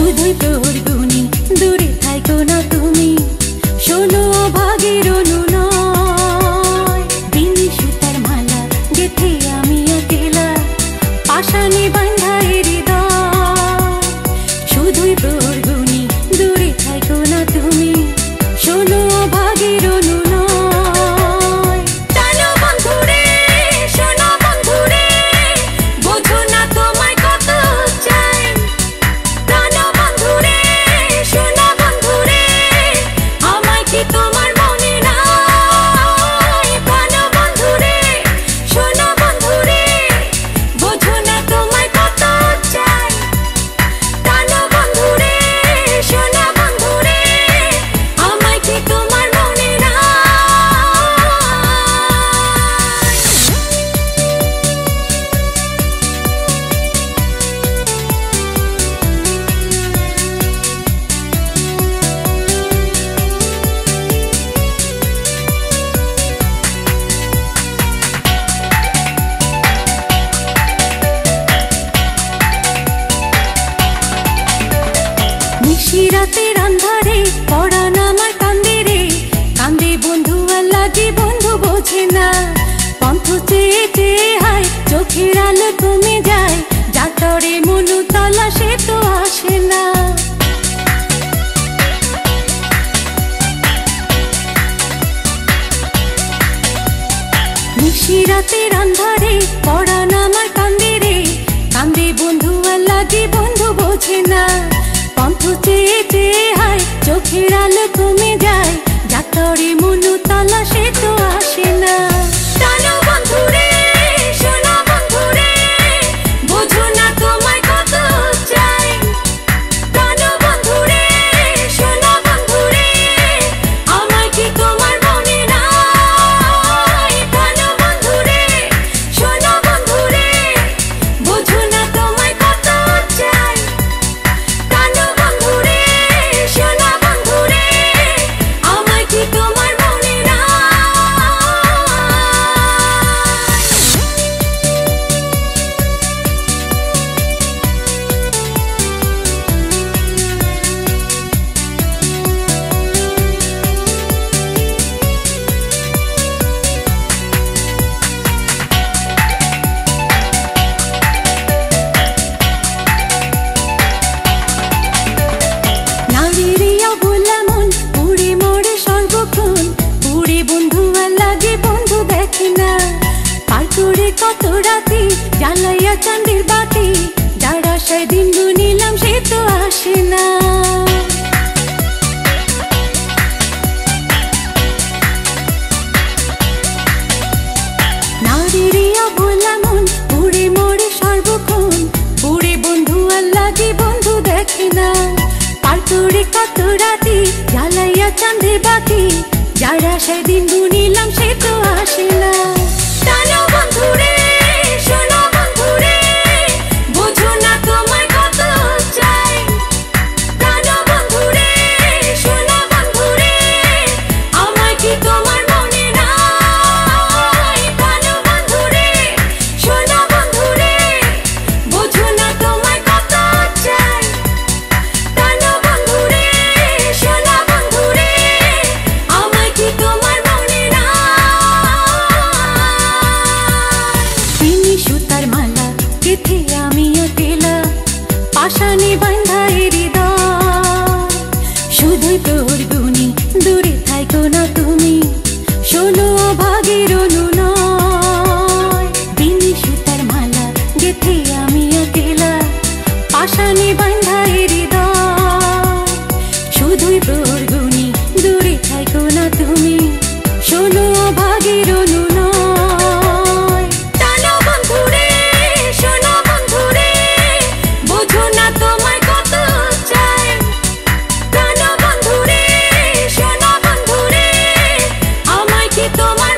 শুধুই প্রহরগুনি দূরে থাইকো না তুমি, শোনো অভাগীর অনুনয়। বিনি সুতার মালা গেথে আমি একেলা, পাশানি বাঁধা হৃদয়। শুধুই প্রহরগুনি দূরে থাইকো না তুমি, শোনো অভাগীর অনুনয়। জানো বন্ধুরে, শোনো বন্ধুরে, বোঝো না তোমায় কত চাই। জানো বন্ধুরে, শোনো বন্ধুরে, আমায় কি তোমার মনে নাই? জানো বন্ধুরে, শোনো বন্ধুরে, বোঝো না তোমায় কত চাই। জানো বন্ধুরে, শোনো বন্ধুরে, আমায় কি তোমার মনে নাই? নিশিরাতের আন্ধারে পরাণ আমার কান্দে রে, কান্দে বন্ধু আল্লাহি বন্ধু বোঝে না। পন্থ চেয়ে চেয়ে হায় চোখের আলো কমে যায়, যাতরে মনু তলা সে তো আসে না। নিশিরাতের আন্ধারে পরাণ আমার কান্দে রে, কান্দে বন্ধু আল্লাহি বন্ধু বোঝে না। পন্থ চেয়ে চেয়ে হায় চোখের আলো কমে যায়, যাতরে মনু তলা সে তো আসে না। জানো বন্ধুরে, শোনো বন্ধুরে, বোঝো না তোমায় কত চাই। জানো বন্ধুরে, শোনো বন্ধুরে, আমায় কি তোমার মনে নাই? জানো বন্ধুরে, শোনো বন্ধুরে, বোঝো না তোমায় কত চাই। জানো বন্ধুরে, শোনো বন্ধুরে, আমায় কি তোমার মনে নাই? নারীরিয়া ভোলা মন পুড়ে মরে সর্বক্ষণ, পুড়ে বন্ধু আল্লাহি বন্ধু দেখে না। পার করে কত রাতি জ্বালাইয়া চাঁদের বাতি, যার আশায় দিন গুনিলাম সে তো আসে না। নারীরিয়া ভোলা মন পুড়ে মরে সর্বক্ষণ, পুড়ে বন্ধু আল্লাহি বন্ধু দেখে না। পার করে কত রাতি জ্বালাইয়া চাঁদের বাতি, যার আশায় দিন গুনিলাম সে তো আসে না। জানো বন্ধুরে, শোনো বন্ধুরে, বোঝো না তোমায় কত চাই। জানো বন্ধুরে, শোনো বন্ধুরে, আমায় কি তোমার মনে নাই? জানো বন্ধুরে, শোনো বন্ধুরে, বোঝো না তোমায় কত চাই। জানো বন্ধুরে, শোনো বন্ধুরে, আমায় কি তোমার মনে নাই? বিনি সুতার মালা গেথে আমি একেলা, পাশানি বাঁধা হৃদয়। শুধুই প্রহরগুনি দূরে থাইকো না তুমি, শোনো অভাগীর অনুনয়। বিনি সুতার মালা গেথে আমি একেলা, পাশানি বাঁধা হৃদয়। শুধুই প্রহরগুনি দূরে থাইকো না তুমি, শোনো অভাগীর অনুনয়। জানো বন্ধুরে, শোনো বন্ধুরে, বোঝো না তোমায় কত চাই। জানো বন্ধুরে, শোনো বন্ধুরে, আমায় কি তোমার